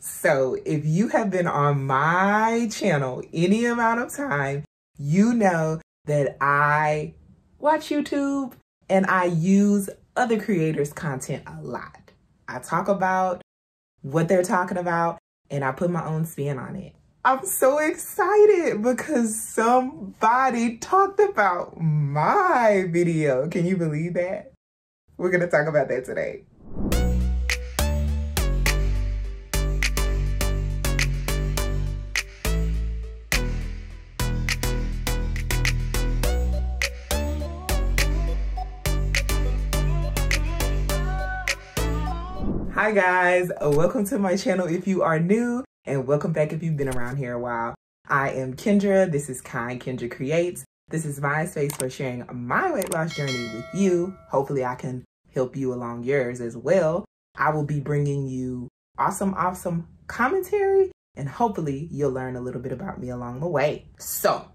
So if you have been on my channel any amount of time, you know that I watch YouTube and I use other creators' content a lot. I talk about what they're talking about and I put my own spin on it. I'm so excited because somebody talked about my video. Can you believe that? We're gonna talk about that today. Hi guys, welcome to my channel if you are new, and welcome back if you've been around here a while. I am Kendra, this is 𝐒𝐿𝐴 𝐁𝐿𝐴. This is my space for sharing my weight loss journey with you. Hopefully I can help you along yours as well. I will be bringing you awesome commentary, and hopefully you'll learn a little bit about me along the way. So,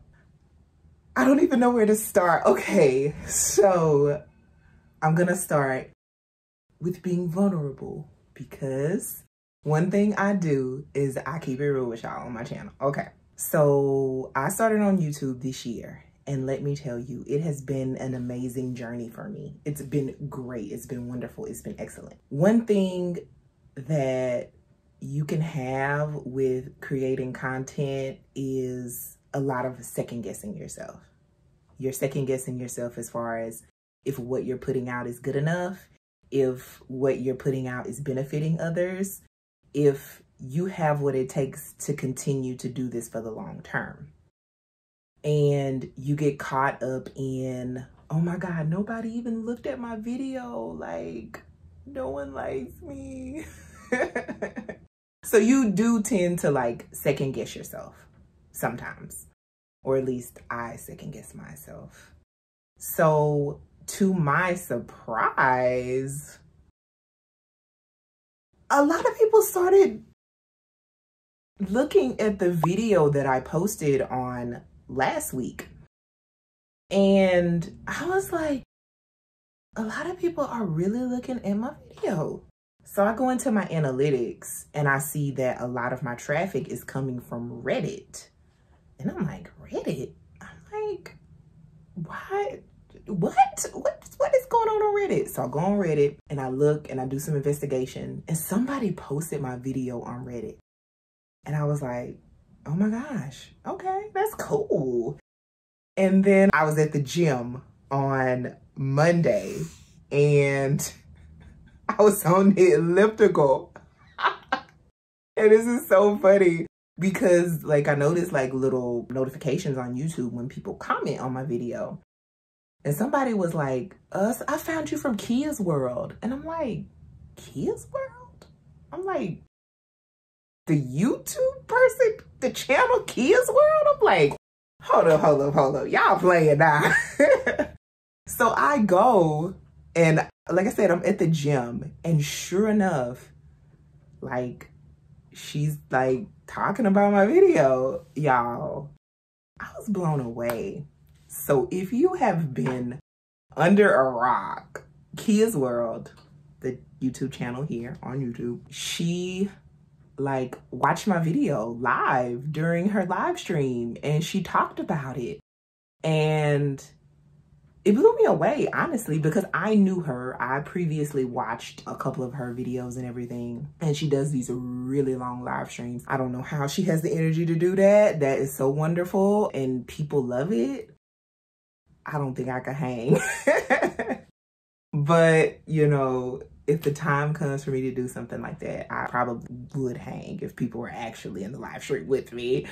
I don't even know where to start. Okay, so I'm gonna start with being vulnerable, because one thing I do is I keep it real with y'all on my channel. Okay, so I started on YouTube this year, and let me tell you, it has been an amazing journey for me. It's been great, it's been wonderful, it's been excellent. One thing that you can have with creating content is a lot of second guessing yourself. You're second guessing yourself as far as if what you're putting out is good enough, if what you're putting out is benefiting others, if you have what it takes to continue to do this for the long term. And you get caught up in, oh my God, nobody even looked at my video. Like, no one likes me. So you do tend to like second guess yourself sometimes, or at least I second guess myself. So to my surprise, a lot of people started looking at the video that I posted on last week. And I was like, a lot of people are really looking at my video. So I go into my analytics and I see that a lot of my traffic is coming from Reddit. And I'm like, Reddit? I'm like, what? What is going on Reddit? So I go on Reddit and I look and I do some investigation, and somebody posted my video on Reddit. And I was like, oh my gosh, okay, that's cool. And then I was at the gym on Monday and I was on the elliptical. And this is so funny because like I noticed like little notifications on YouTube when people comment on my video. And somebody was like, I found you from Keya's World. And I'm like, Keya's World? I'm like, the YouTube person, the channel Keya's World? I'm like, hold up. Y'all playing now. So I go, and like I said, I'm at the gym. And sure enough, like, she's like talking about my video. Y'all, I was blown away. So if you have been under a rock, Keya's World, the YouTube channel here on YouTube, she like watched my video live during her live stream and she talked about it. And it blew me away, honestly, because I knew her. I previously watched a couple of her videos and everything. And she does these really long live streams. I don't know how she has the energy to do that. That is so wonderful and people love it. I don't think I could hang. But, you know, if the time comes for me to do something like that, I probably would hang if people were actually in the live stream with me.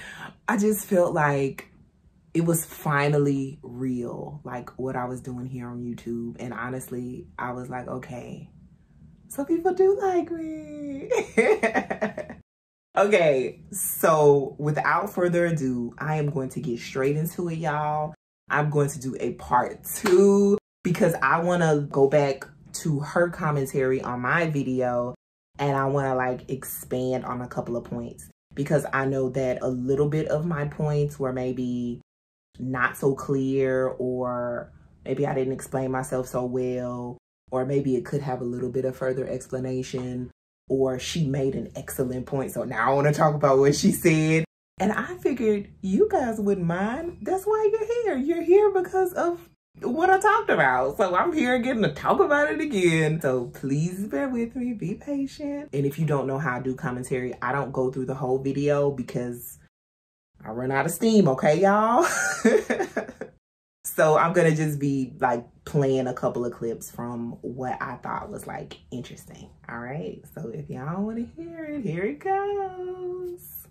I just felt like it was finally real, like what I was doing here on YouTube. And honestly, I was like, okay, so people do like me. Okay, so without further ado, I am going to get straight into it, y'all. I'm going to do a part 2 because I want to go back to her commentary on my video and I want to like expand on a couple of points because I know that a little bit of my points were maybe not so clear, or maybe I didn't explain myself so well, or maybe it could have a little bit of further explanation. or she made an excellent point. So now I want to talk about what she said. And I figured you guys wouldn't mind. That's why you're here. You're here because of what I talked about. So I'm here getting to talk about it again. So please bear with me, be patient. And if you don't know how I do commentary, I don't go through the whole video because I run out of steam, okay, y'all? So I'm gonna just be like playing a couple of clips from what I thought was like interesting. All right, so if y'all want to hear it, here it goes.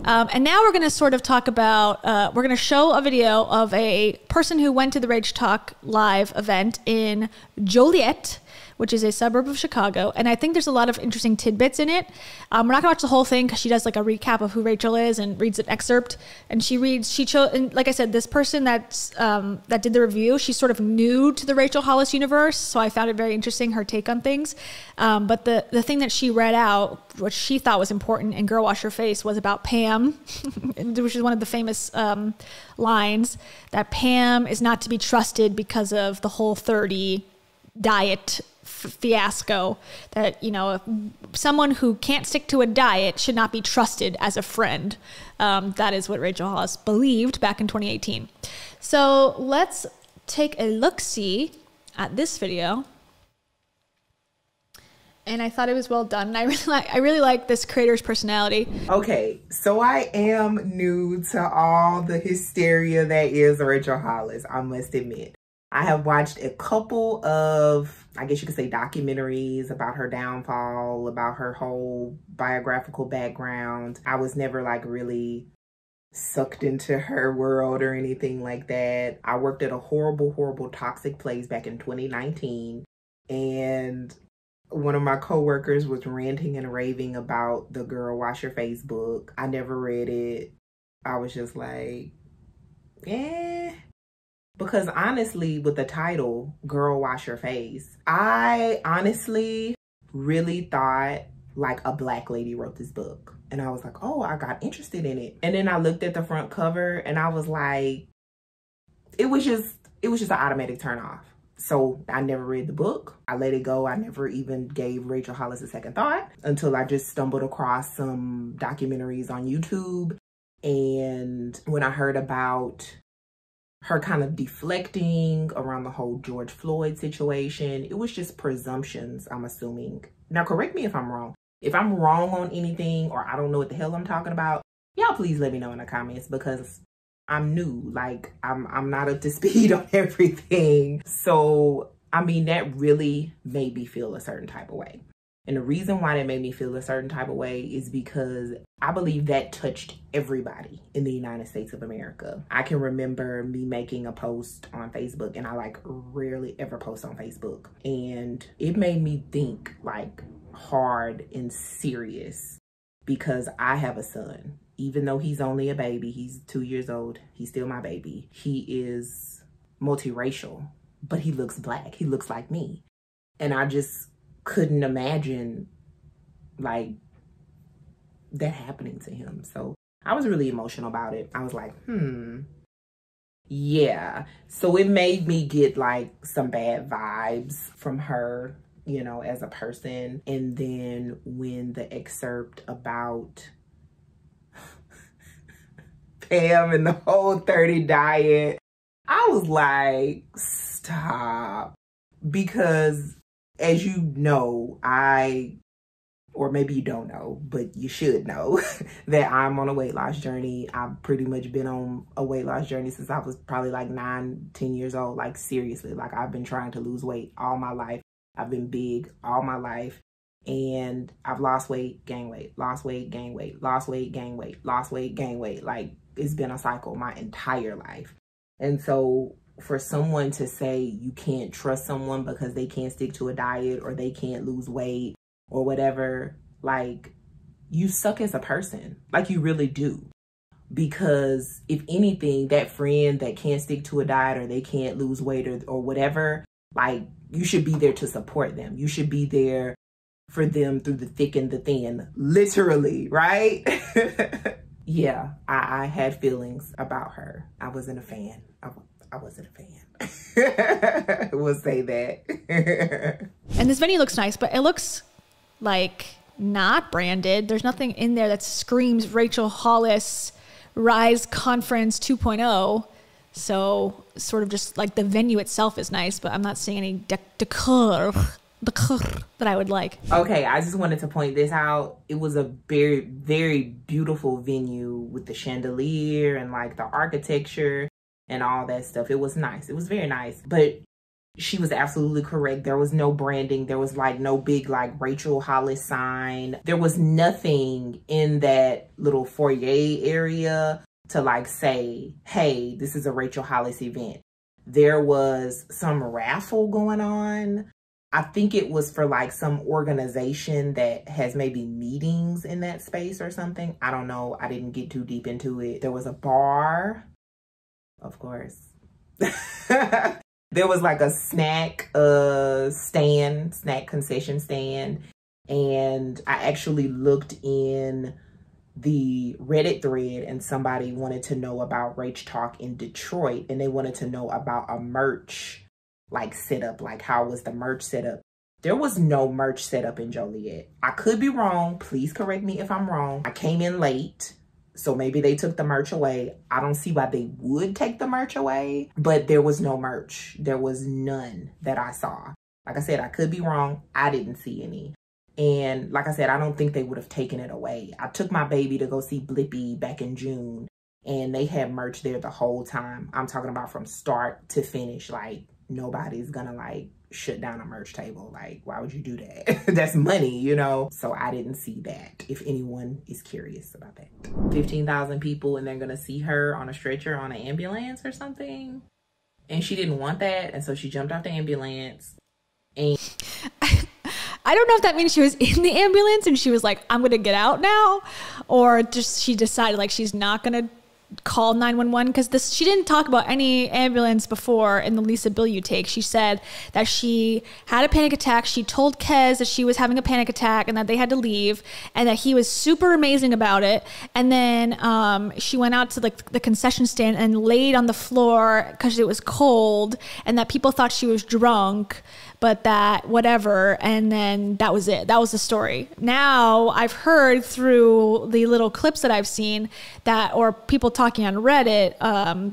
And now we're going to sort of talk about, we're going to show a video of a person who went to the Rach Talk live event in Joliet, which is a suburb of Chicago. And I think there's a lot of interesting tidbits in it. We're not gonna watch the whole thing because she does like a recap of who Rachel is and reads an excerpt. And and like I said, this person that did the review, she's sort of new to the Rachel Hollis universe. So I found it very interesting, her take on things. But the thing that she read out, what she thought was important in Girl Wash Your Face, was about Pam, which is one of the famous lines, that Pam is not to be trusted because of the Whole30 diet fiasco, that, you know, someone who can't stick to a diet should not be trusted as a friend. That is what Rachel Hollis believed back in 2018. So let's take a look-see at this video. And I thought it was well done. And I really like this creator's personality. Okay, so I am new to all the hysteria that is Rachel Hollis, I must admit. I have watched a couple of, I guess you could say, documentaries about her downfall, about her whole biographical background. I was never like really sucked into her world or anything like that. I worked at a horrible, horrible, toxic place back in 2019. And one of my coworkers was ranting and raving about the Girl Wash Your Face book. I never read it. I was just like, eh. Because honestly, with the title, Girl Wash Your Face, I honestly really thought like a Black lady wrote this book. And I was like, oh, I got interested in it. And then I looked at the front cover and I was like, it was just an automatic turn off. So I never read the book. I let it go. I never even gave Rachel Hollis a second thought until I just stumbled across some documentaries on YouTube. And when I heard about her kind of deflecting around the whole George Floyd situation, it was just presumptions, I'm assuming. Now, correct me if I'm wrong. If I'm wrong on anything or I don't know what the hell I'm talking about, y'all please let me know in the comments, because I'm new. Like, I'm not up to speed on everything. So, I mean, that really made me feel a certain type of way. And the reason why that made me feel a certain type of way is because I believe that touched everybody in the United States of America. I can remember me making a post on Facebook, and I like rarely ever post on Facebook. And it made me think like hard and serious, because I have a son. Even though he's only a baby, he's 2 years old, he's still my baby. He is multiracial, but he looks Black. He looks like me. And I just couldn't imagine like that happening to him. So I was really emotional about it. I was like, yeah. So it made me get like some bad vibes from her, you know, as a person. And then when the excerpt about Pam and the Whole30 diet, I was like, stop. Because as you know, or maybe you don't know, but you should know that I'm on a weight loss journey. I've pretty much been on a weight loss journey since I was probably like 9, 10 years old. Like seriously, like I've been trying to lose weight all my life. I've been big all my life, and I've lost weight, gained weight, lost weight, gained weight, lost weight, gained weight, lost weight, gained weight. Like it's been a cycle my entire life. And so for someone to say you can't trust someone because they can't stick to a diet or they can't lose weight or whatever, like, you suck as a person. Like, you really do. Because if anything, that friend that can't stick to a diet or they can't lose weight or whatever, like, you should be there to support them. You should be there for them through the thick and the thin, literally, right? Yeah, I had feelings about her. I wasn't a fan. I wasn't a fan. We'll say that. And this venue looks nice, but it looks like not branded. There's nothing in there that screams Rachel Hollis Rise Conference 2.0. So sort of just like the venue itself is nice, but I'm not seeing any decor that I would like. Okay, I just wanted to point this out. It was a very, very beautiful venue with the chandelier and like the architecture and all that stuff. It was nice. It was very nice. But she was absolutely correct. There was no branding. There was like no big like Rachel Hollis sign. There was nothing in that little foyer area to like say, hey, this is a Rachel Hollis event. There was some raffle going on. I think it was for like some organization that has maybe meetings in that space or something. I don't know. I didn't get too deep into it. There was a bar, of course. There was like a snack snack concession stand. And I actually looked in the Reddit thread and somebody wanted to know about Rach Talk in Detroit. And they wanted to know about a merch like setup, like how was the merch setup. There was no merch setup in Joliet. I could be wrong. Please correct me if I'm wrong. I came in late, so maybe they took the merch away. I don't see why they would take the merch away, but there was no merch. There was none that I saw. Like I said, I could be wrong. I didn't see any. And like I said, I don't think they would have taken it away. I took my baby to go see Blippi back in June, and they had merch there the whole time. I'm talking about from start to finish. Like, nobody's gonna like shut down a merch table. Like, why would you do that? That's money, you know? So I didn't see that, if anyone is curious about that. 15,000 people and they're gonna see her on a stretcher on an ambulance or something. And she didn't want that. And so she jumped off the ambulance. And I don't know if that means she was in the ambulance and she was like, I'm gonna get out now. Or just she decided like she's not gonna call 911, because she didn't talk about any ambulance before in the Lisa Bilyeu take. She said that she had a panic attack. She told Kez that she was having a panic attack and that they had to leave, and that he was super amazing about it. And then she went out to like the concession stand and laid on the floor because it was cold, and that people thought she was drunk, but that whatever. And then that was it. That was the story. Now I've heard through the little clips that I've seen that, or people talking on Reddit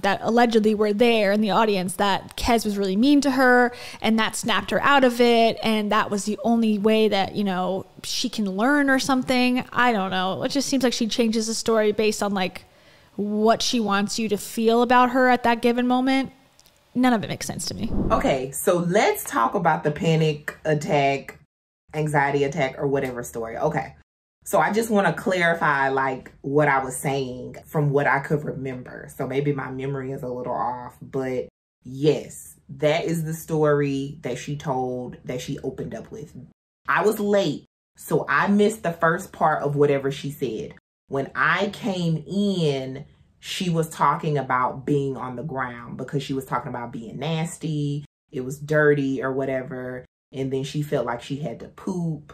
that allegedly were there in the audience, that Kez was really mean to her and that snapped her out of it. And that was the only way that, you know, she can learn or something. I don't know. It just seems like she changes the story based on like what she wants you to feel about her at that given moment. None of it makes sense to me. Okay, so let's talk about the panic attack, anxiety attack, or whatever story. Okay, so I just want to clarify like what I was saying from what I could remember. So maybe my memory is a little off, but yes, that is the story that she told, that she opened up with. I was late, so I missed the first part of whatever she said. When I came in, she was talking about being on the ground because she was talking about being nasty. It was dirty or whatever. And then she felt like she had to poop.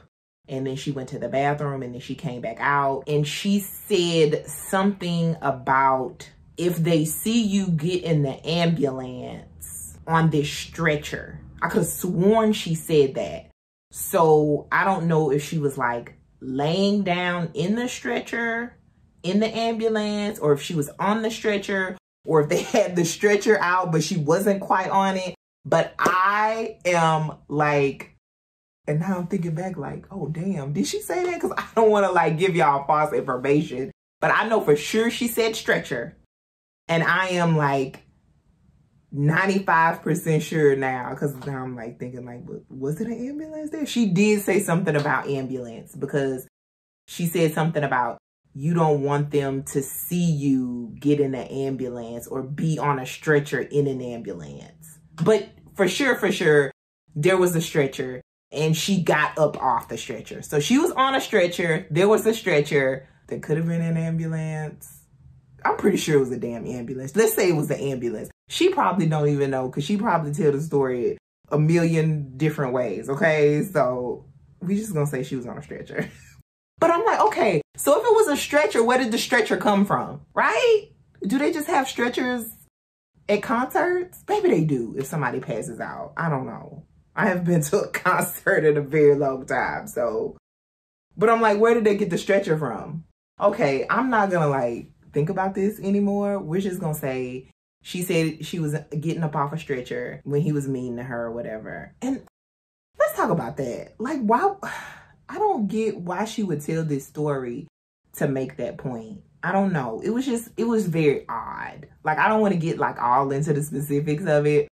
And then she went to the bathroom and then she came back out. And she said something about if they see you get in the ambulance on this stretcher. I could have sworn she said that. So I don't know if she was like laying down in the stretcher in the ambulance, or if she was on the stretcher, or if they had the stretcher out but she wasn't quite on it. But I am like, and now I'm thinking back like, oh damn, did she say that? Because I don't want to like give y'all false information, but I know for sure she said stretcher. And I am like 95% sure now, because now I'm like thinking like, was it an ambulance there? She did say something about ambulance, because she said something about you don't want them to see you get in an ambulance or be on a stretcher in an ambulance. But for sure, there was a stretcher and she got up off the stretcher. So she was on a stretcher. There was a stretcher. There could have been an ambulance. I'm pretty sure it was a damn ambulance. Let's say it was the ambulance. She probably don't even know, because she probably tell the story a million different ways, okay? So we just gonna say she was on a stretcher. But I'm like, okay, so if it was a stretcher, where did the stretcher come from, right? Do they just have stretchers at concerts? Maybe they do if somebody passes out. I don't know. I haven't been to a concert in a very long time, so But I'm like, where did they get the stretcher from? Okay, I'm not gonna like think about this anymore. We're just gonna say she said she was getting up off a stretcher when he was mean to her or whatever. And let's talk about that. Like, why? I don't get why she would tell this story to make that point. I don't know. It was very odd. Like, I don't want to get like all into the specifics of it,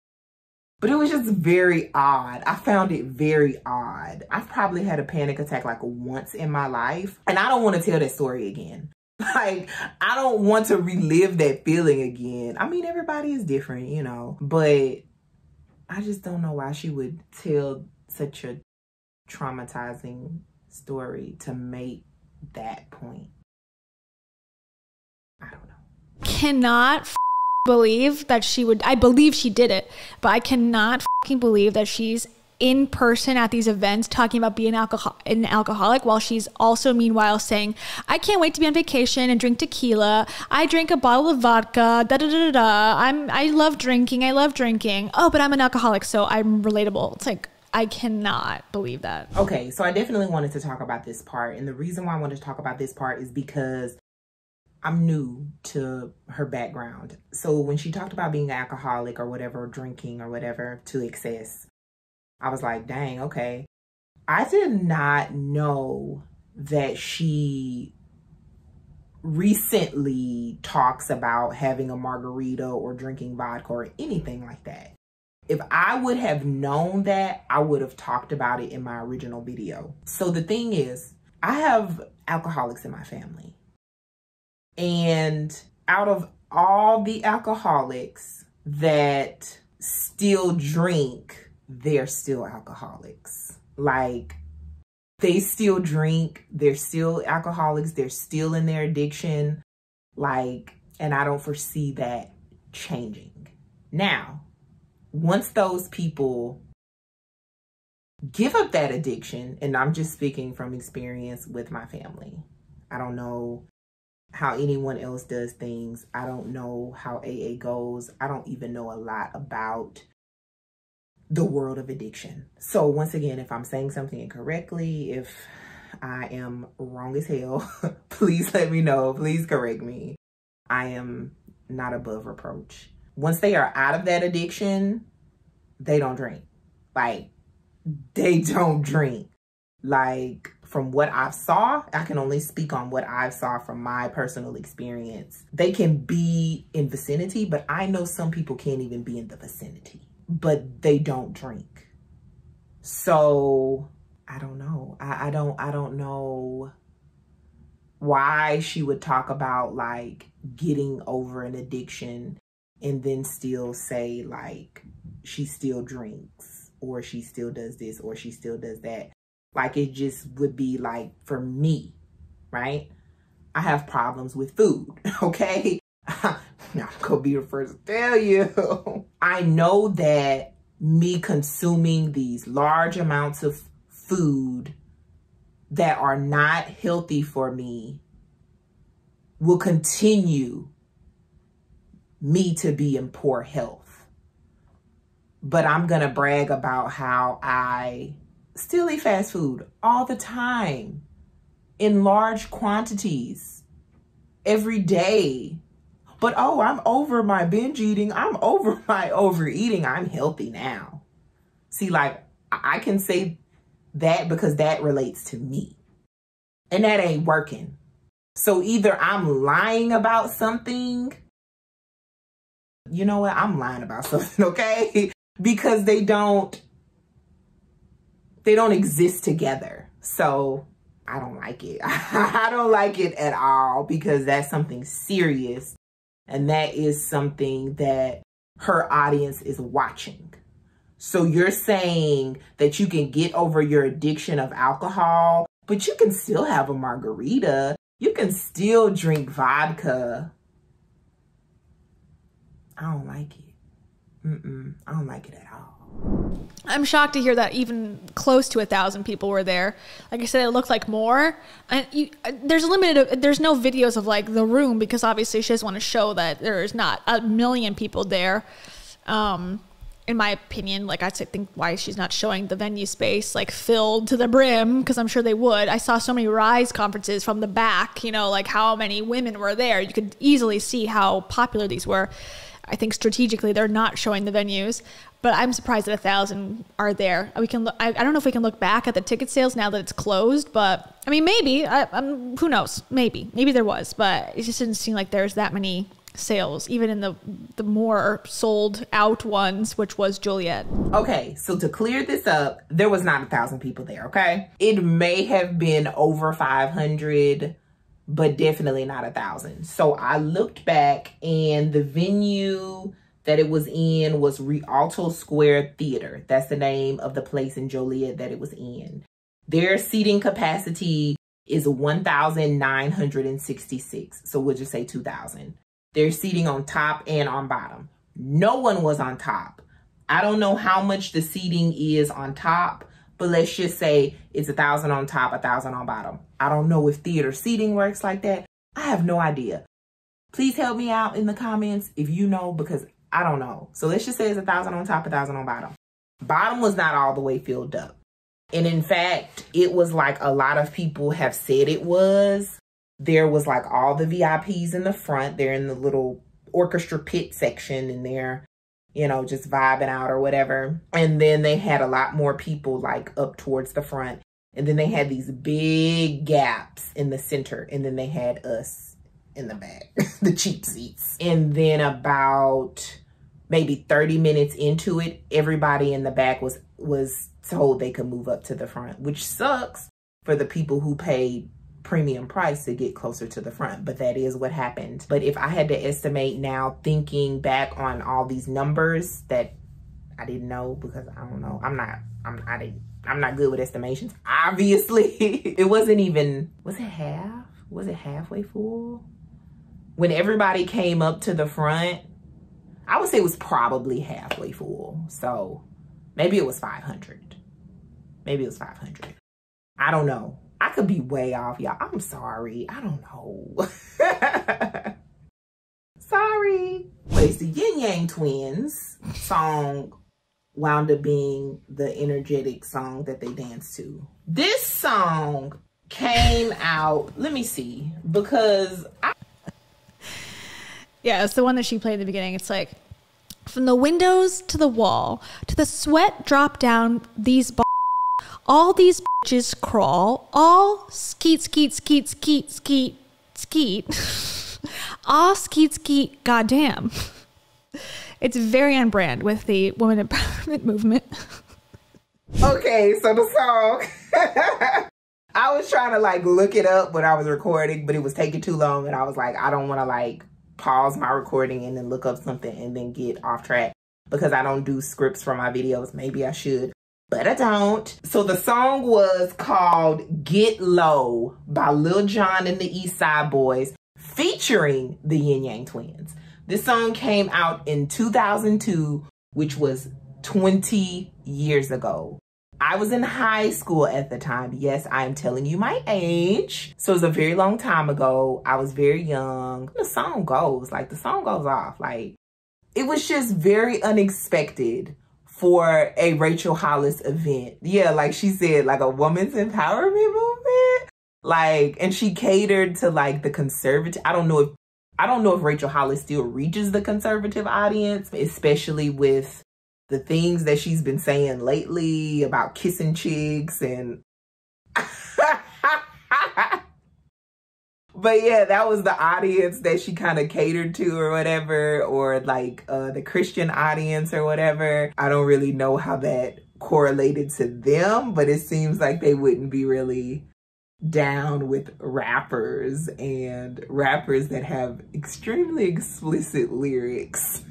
but it was just very odd. I found it very odd. I've probably had a panic attack like once in my life, and I don't want to tell that story again. Like, I don't want to relive that feeling again. I mean, everybody is different, you know, but I just don't know why she would tell such a traumatizing story to make that point. I don't know. Cannot believe that she would. I believe she did it, but I cannot believe that she's in person at these events talking about being an alcoholic while she's also meanwhile saying, I can't wait to be on vacation and drink tequila. I drank a bottle of vodka. Da da da da da. I love drinking. I love drinking. Oh, but I'm an alcoholic, so I'm relatable. It's like, I cannot believe that. Okay, so I definitely wanted to talk about this part, and the reason why I wanted to talk about this part is because I'm new to her background. So when she talked about being an alcoholic or whatever, drinking or whatever to excess, I was like, dang, okay. I did not know that she recently talks about having a margarita or drinking vodka or anything like that. If I would have known that, I would have talked about it in my original video. So the thing is, I have alcoholics in my family. And out of all the alcoholics that still drink, they're still alcoholics. Like, they still drink, they're still alcoholics, they're still in their addiction. Like, and I don't foresee that changing. Now, once those people give up that addiction, and I'm just speaking from experience with my family, I don't know how anyone else does things. I don't know how AA goes. I don't even know a lot about the world of addiction. So once again, if I'm saying something incorrectly, if I am wrong as hell, please let me know. Please correct me. I am not above reproach. Once they are out of that addiction, they don't drink. Like, they don't drink. Like, from what I saw, I can only speak on what I saw from my personal experience. They can be in vicinity, but I know some people can't even be in the vicinity, but they don't drink. So I don't know. I don't know why she would talk about like getting over an addiction and then still say like she still drinks or she still does this or she still does that. Like, it just would be like, for me, right? I have problems with food, okay? I'm gonna be the first to tell you. I know that me consuming these large amounts of food that are not healthy for me will continue me to be in poor health. But I'm gonna brag about how I still eat fast food all the time in large quantities every day. But oh, I'm over my binge eating. I'm over my overeating. I'm healthy now. See, like, I can say that because that relates to me. And that ain't working. So either I'm lying about something. You know what? I'm lying about something, okay? Because they don't exist together. So I don't like it. I don't like it at all because that's something serious. And that is something that her audience is watching. So you're saying that you can get over your addiction of alcohol, but you can still have a margarita. You can still drink vodka. I don't like it. I don't like it at all. I'm shocked to hear that even close to 1,000 people were there. Like I said, it looked like more. And there's no videos of like the room because obviously she doesn't want to show that there's not 1 million people there. in my opinion, like I think why she's not showing the venue space like filled to the brim, because I'm sure they would. I saw so many Rise conferences from the back, you know, like how many women were there. You could easily see how popular these were. I think strategically they're not showing the venues, but I'm surprised that 1,000 are there. We can look, I don't know if we can look back at the ticket sales now that it's closed, but I mean, maybe, who knows? Maybe there was, but it just didn't seem like there's that many sales, even in the more sold out ones, which was Joliet. Okay, so to clear this up, there was not 1,000 people there, okay? It may have been over 500, but definitely not 1,000. So I looked back, and the venue that it was in was Rialto Square Theater. That's the name of the place in Joliet that it was in. Their seating capacity is 1,966. So we'll just say 2,000. They're seating on top and on bottom. No one was on top. I don't know how much the seating is on top, but let's just say it's 1,000 on top, 1,000 on bottom. I don't know if theater seating works like that. I have no idea. Please help me out in the comments if you know, because I don't know. So let's just say it's 1,000 on top, 1,000 on bottom. Bottom was not all the way filled up. And in fact, it was like a lot of people have said it was. There was like all the VIPs in the front. They're in the little orchestra pit section, and they're, you know, just vibing out or whatever. And then they had a lot more people like up towards the front. And then they had these big gaps in the center. And then they had us in the back, the cheap seats. And then about maybe 30 minutes into it, everybody in the back was told they could move up to the front, which sucks for the people who paid premium price to get closer to the front, but that is what happened. But if I had to estimate now, thinking back on all these numbers that I didn't know, because I don't know, I'm not good with estimations, obviously. It wasn't even, was it half? Was it halfway full? When everybody came up to the front, I would say it was probably halfway full. So maybe it was 500. Maybe it was 500. I don't know. I could be way off, y'all. I'm sorry. I don't know. Sorry. But it's the Yin Yang Twins song wound up being the energetic song that they danced to. This song came out, let me see, because yeah, it's the one that she played at the beginning. It's like, from the windows to the wall, to the sweat drop down these all these bitches crawl, all skeet, skeet, skeet, skeet, skeet, skeet, all skeet, skeet, goddamn. It's very on brand with the women empowerment movement. Okay, so the song, I was trying to like look it up when I was recording, but it was taking too long, and I was like, I don't want to like pause my recording and then look up something and then get off track, because I don't do scripts for my videos. Maybe I should, but I don't. So the song was called Get Low by Lil Jon and the East Side Boys, featuring the Yin Yang Twins. This song came out in 2002, which was 20 years ago. I was in high school at the time. Yes, I am telling you my age. So it was a very long time ago. I was very young. The song goes off. Like, it was just very unexpected for a Rachel Hollis event. Yeah, like she said, like a woman's empowerment movement. Like, and she catered to like the conservative. I don't know if Rachel Hollis still reaches the conservative audience, especially with the things that she's been saying lately about kissing chicks and but yeah, that was the audience that she kind of catered to or whatever, or like the Christian audience or whatever. I don't really know how that correlated to them, but it seems like they wouldn't be really down with rappers and rappers that have extremely explicit lyrics.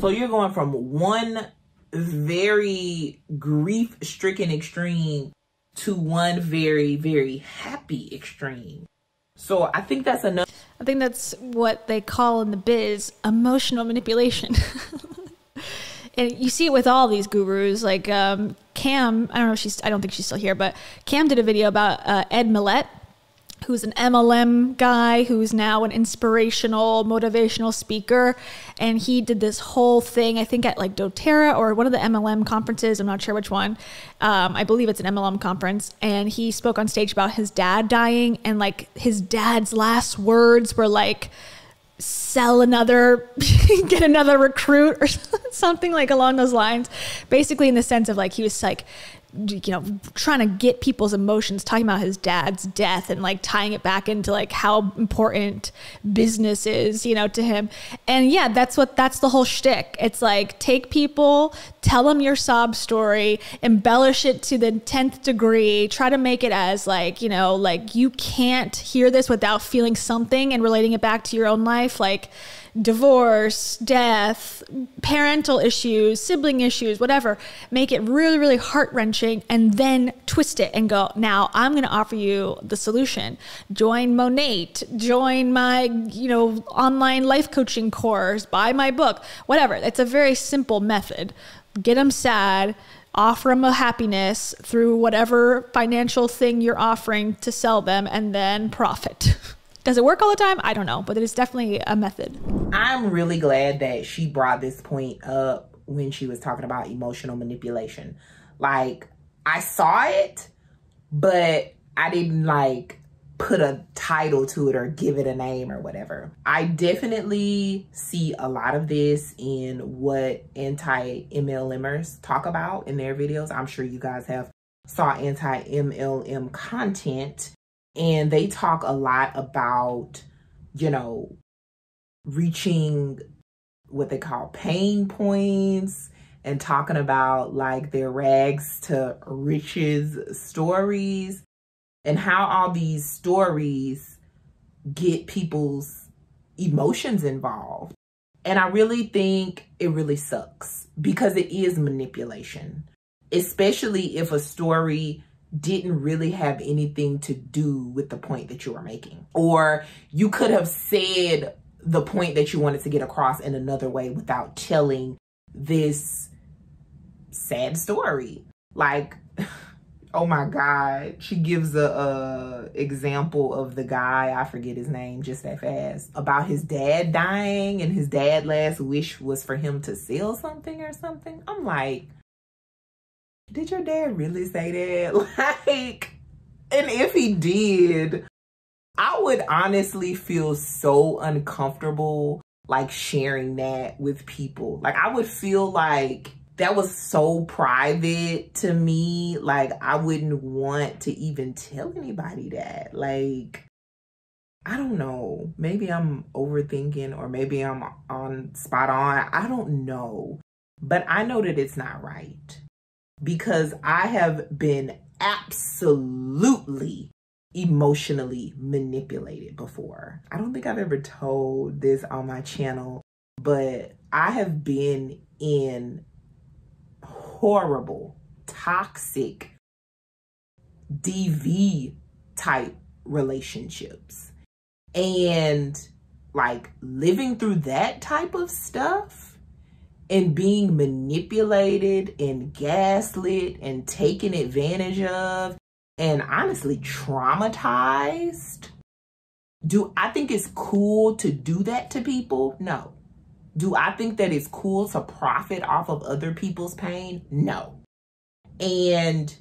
So you're going from one very grief-stricken extreme to one very, very happy extreme. So I think that's enough. I think that's what they call in the biz emotional manipulation. And you see it with all these gurus, like Cam, I don't think she's still here, but Cam did a video about Ed Millett. who's an MLM guy, who's now an inspirational, motivational speaker. And he did this whole thing, I think at like doTERRA or one of the MLM conferences. I'm not sure which one. I believe it's an MLM conference. And he spoke on stage about his dad dying. And like his dad's last words were like, sell another, get another recruit or something like along those lines. Basically in the sense of like, he was like, you know, trying to get people's emotions, talking about his dad's death and like tying it back into like how important business is, you know, to him. And yeah, that's the whole shtick. It's like, take people, tell them your sob story, embellish it to the 10th degree, try to make it as like, you know, like you can't hear this without feeling something and relating it back to your own life. Like, divorce, death, parental issues, sibling issues, whatever. Make it really, really heart-wrenching and then twist it and go, now I'm going to offer you the solution. Join Monate, join my, you know, online life coaching course, buy my book, whatever. It's a very simple method. Get them sad, offer them a happiness through whatever financial thing you're offering to sell them, and then profit. Does it work all the time? I don't know, but it is definitely a method. I'm really glad that she brought this point up when she was talking about emotional manipulation. Like, I saw it, but I didn't like put a title to it or give it a name or whatever. I definitely see a lot of this in what anti-MLMers talk about in their videos. I'm sure you guys have saw anti-MLM content. And they talk a lot about, you know, reaching what they call pain points and talking about like their rags to riches stories and how all these stories get people's emotions involved. And I really think it really sucks because it is manipulation, especially if a story didn't really have anything to do with the point that you were making. Or you could have said the point that you wanted to get across in another way without telling this sad story. Like, oh my God, she gives a example of the guy, I forget his name just that fast, about his dad dying and his dad's last wish was for him to sell something or something. I'm like, did your dad really say that? Like, and if he did, I would honestly feel so uncomfortable like sharing that with people. Like, I would feel like that was so private to me. Like, I wouldn't want to even tell anybody that. Like, I don't know. Maybe I'm overthinking or maybe I'm on spot on. I don't know. But I know that it's not right. Because I have been absolutely emotionally manipulated before. I don't think I've ever told this on my channel, but I have been in horrible, toxic, DV type relationships. And like living through that type of stuff, and being manipulated and gaslit and taken advantage of and honestly traumatized. Do I think it's cool to do that to people? No. Do I think that it's cool to profit off of other people's pain? No. And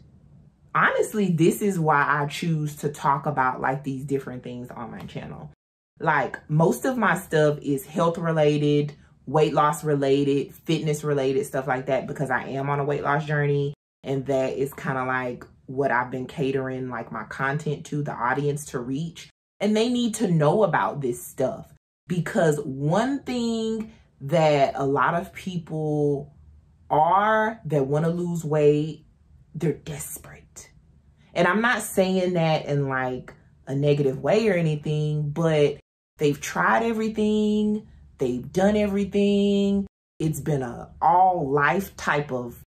honestly, this is why I choose to talk about like these different things on my channel. Like, most of my stuff is health related, weight loss related, fitness related, stuff like that, because I am on a weight loss journey, and that is kind of like what I've been catering like my content to, the audience to reach. And they need to know about this stuff, because one thing that a lot of people are that want to lose weight, they're desperate. And I'm not saying that in like a negative way or anything, but they've tried everything. They've done everything. It's been a all life type of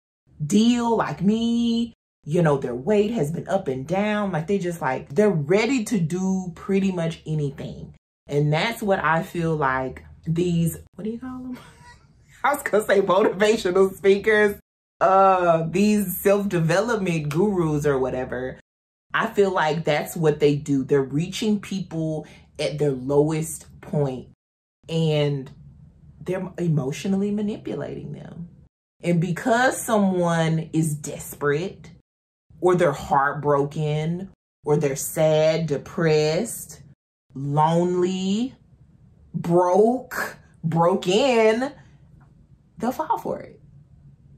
deal like me. You know, their weight has been up and down. Like, they just like, they're ready to do pretty much anything. And that's what I feel like these, what do you call them? I was gonna say motivational speakers. These self-development gurus or whatever. I feel like that's what they do. They're reaching people at their lowest point and they're emotionally manipulating them. And because someone is desperate or they're heartbroken or they're sad, depressed, lonely, broken, they'll fall for it.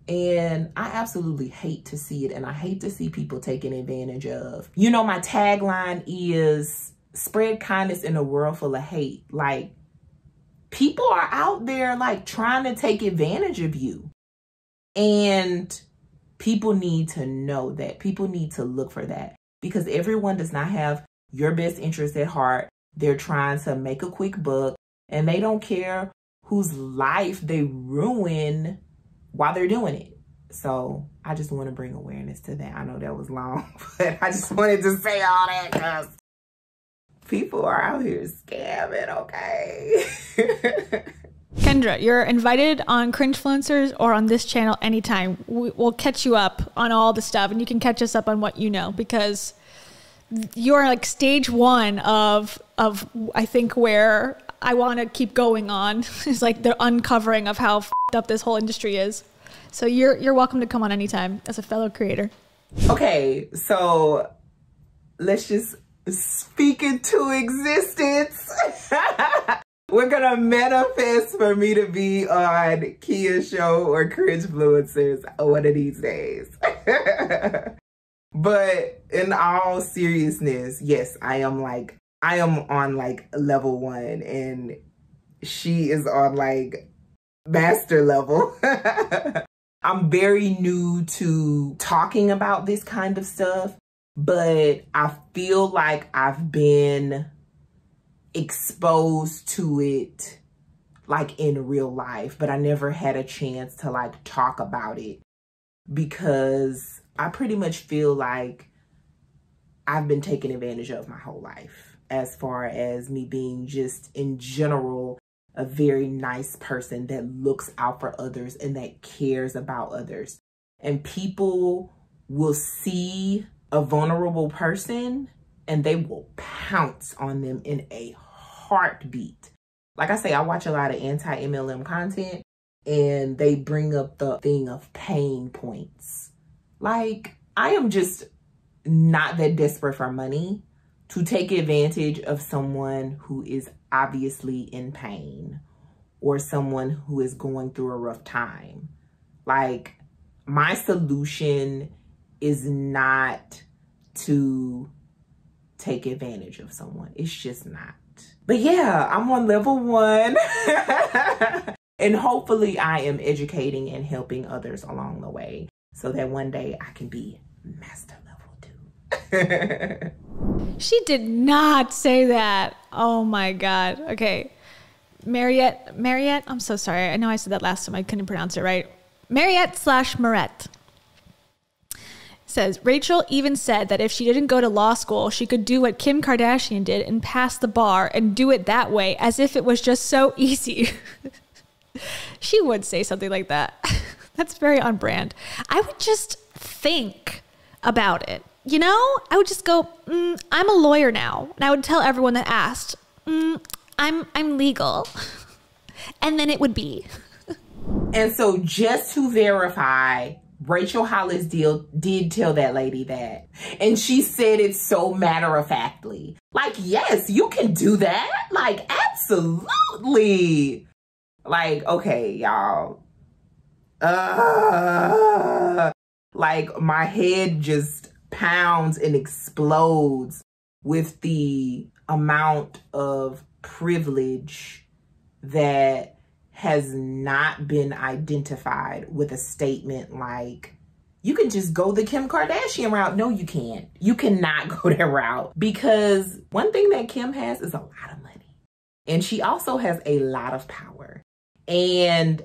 And I absolutely hate to see it. And I hate to see people taken advantage of. You know, my tagline is spread kindness in a world full of hate. Like, people are out there like trying to take advantage of you. And people need to know that. People need to look for that. Because everyone does not have your best interest at heart. They're trying to make a quick buck. And they don't care whose life they ruin while they're doing it. So I just want to bring awareness to that. I know that was long, but I just wanted to say all that because people are out here scamming, okay? Kendra, you're invited on Cringefluencers or on this channel anytime. We'll catch you up on all the stuff and you can catch us up on what you know, because you're like stage one of I think where I want to keep going on is like the uncovering of how f***ed up this whole industry is. So you're welcome to come on anytime as a fellow creator. Okay, so let's just speak into existence. We're gonna manifest for me to be on Keya's show or Cringefluencers one of these days. But in all seriousness, yes, I am on like level 1 and she is on like master level. I'm very new to talking about this kind of stuff, but I feel like I've been exposed to it like in real life, but I never had a chance to like talk about it because I pretty much feel like I've been taken advantage of my whole life, as far as me being just in general a very nice person that looks out for others and that cares about others. And people will see a vulnerable person and they will pounce on them in a heartbeat. Like I say, I watch a lot of anti-MLM content and they bring up the thing of pain points. Like, I am just not that desperate for money to take advantage of someone who is obviously in pain or someone who is going through a rough time. Like, my solution is not to take advantage of someone. It's just not. But yeah, I'm on level 1. And hopefully I am educating and helping others along the way so that one day I can be master level 2. She did not say that. Oh my God. Okay. Mariette, I'm so sorry. I know I said that last time. I couldn't pronounce it right. Mariette/Marette says, Rachel even said that if she didn't go to law school, she could do what Kim Kardashian did and pass the bar and do it that way as if it was just so easy. She would say something like that. That's very on brand. I would just think about it. You know, I would just go, I'm a lawyer now. And I would tell everyone that asked, I'm legal. And then it would be. And so just to verify, Rachel Hollis did tell that lady that. And she said it so matter-of-factly. Like, yes, you can do that. Like, absolutely. Like, okay, y'all. Like, my head just pounds and explodes with the amount of privilege that has not been identified with a statement like, you can just go the Kim Kardashian route. No, you can't. You cannot go that route, because one thing that Kim has is a lot of money. And she also has a lot of power. And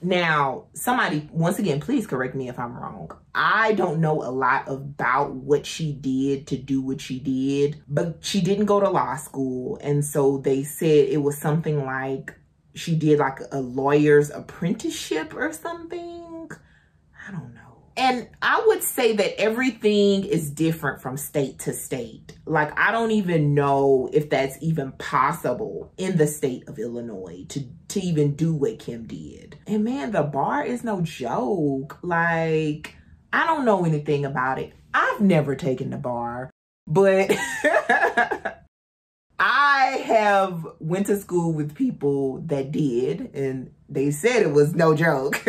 now, somebody, once again, please correct me if I'm wrong. I don't know a lot about what she did to do what she did, but she didn't go to law school. And so they said it was something like she did like a lawyer's apprenticeship or something. I don't know. And I would say that everything is different from state to state. Like, I don't even know if that's even possible in the state of Illinois to even do what Kim did. And man, the bar is no joke. Like, I don't know anything about it. I've never taken the bar, but I have went to school with people that did, and they said it was no joke.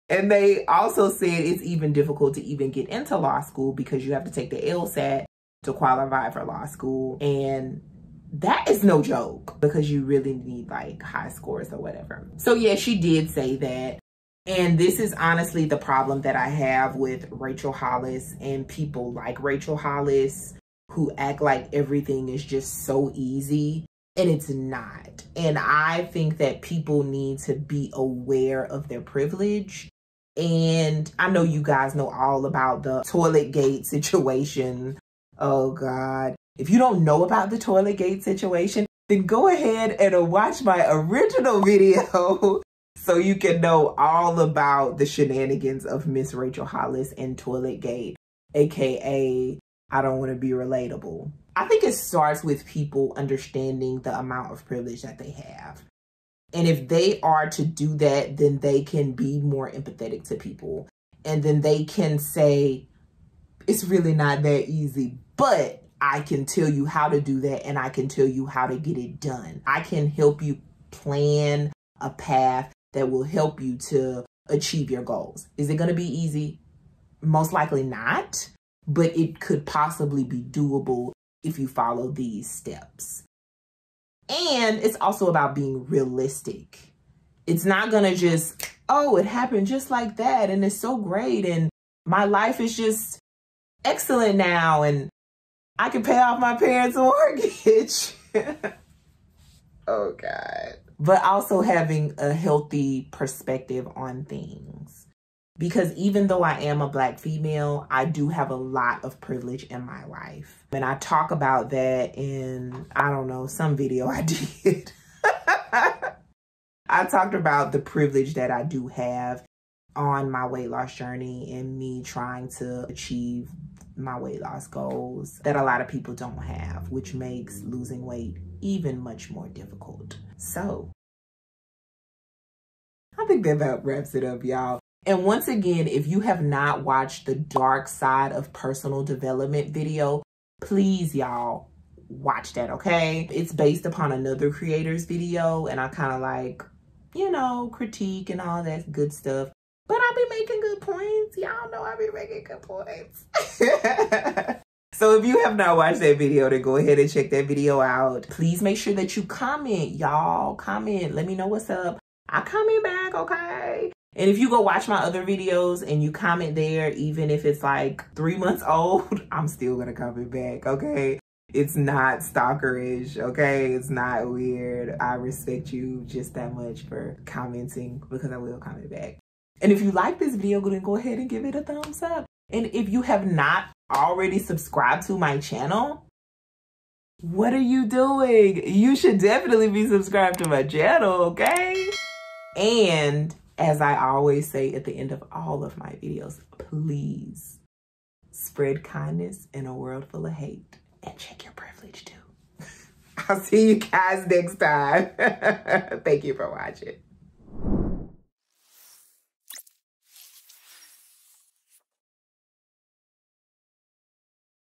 And they also said it's even difficult to even get into law school because you have to take the LSAT to qualify for law school. And that is no joke because you really need like high scores or whatever. So yeah, she did say that. And this is honestly the problem that I have with Rachel Hollis and people like Rachel Hollis who act like everything is just so easy. And it's not. And I think that people need to be aware of their privilege. And I know you guys know all about the Toiletgate situation. Oh God. If you don't know about the Toiletgate situation, then go ahead and watch my original video so you can know all about the shenanigans of Miss Rachel Hollis and Toiletgate, aka I don't want to be relatable. I think it starts with people understanding the amount of privilege that they have. And if they are to do that, then they can be more empathetic to people. And then they can say, it's really not that easy, but I can tell you how to do that. And I can tell you how to get it done. I can help you plan a path that will help you to achieve your goals. Is it going to be easy? Most likely not, but it could possibly be doable if you follow these steps. And it's also about being realistic. It's not gonna just, oh, it happened just like that and it's so great and my life is just excellent now and I can pay off my parents' mortgage. Oh God. But also having a healthy perspective on things. Because even though I am a Black female, I do have a lot of privilege in my life. And I talk about that in, I don't know, some video I did. I talked about the privilege that I do have on my weight loss journey and me trying to achieve my weight loss goals that a lot of people don't have, which makes losing weight even much more difficult. So I think that about wraps it up, y'all. And once again, if you have not watched the dark side of personal development video, please, y'all, watch that, okay? It's based upon another creator's video, and I kind of like, you know, critique and all that good stuff. But I be making good points. Y'all know I be making good points. So if you have not watched that video, then go ahead and check that video out. Please make sure that you comment, y'all. Comment. Let me know what's up. I comment back, okay? And if you go watch my other videos and you comment there, even if it's like 3 months old, I'm still gonna comment back, okay? It's not stalkerish, okay? It's not weird. I respect you just that much for commenting because I will comment back. And if you like this video, then go ahead and give it a thumbs up. And if you have not already subscribed to my channel, what are you doing? You should definitely be subscribed to my channel, okay? And as I always say at the end of all of my videos, please spread kindness in a world full of hate and check your privilege too. I'll see you guys next time. Thank you for watching.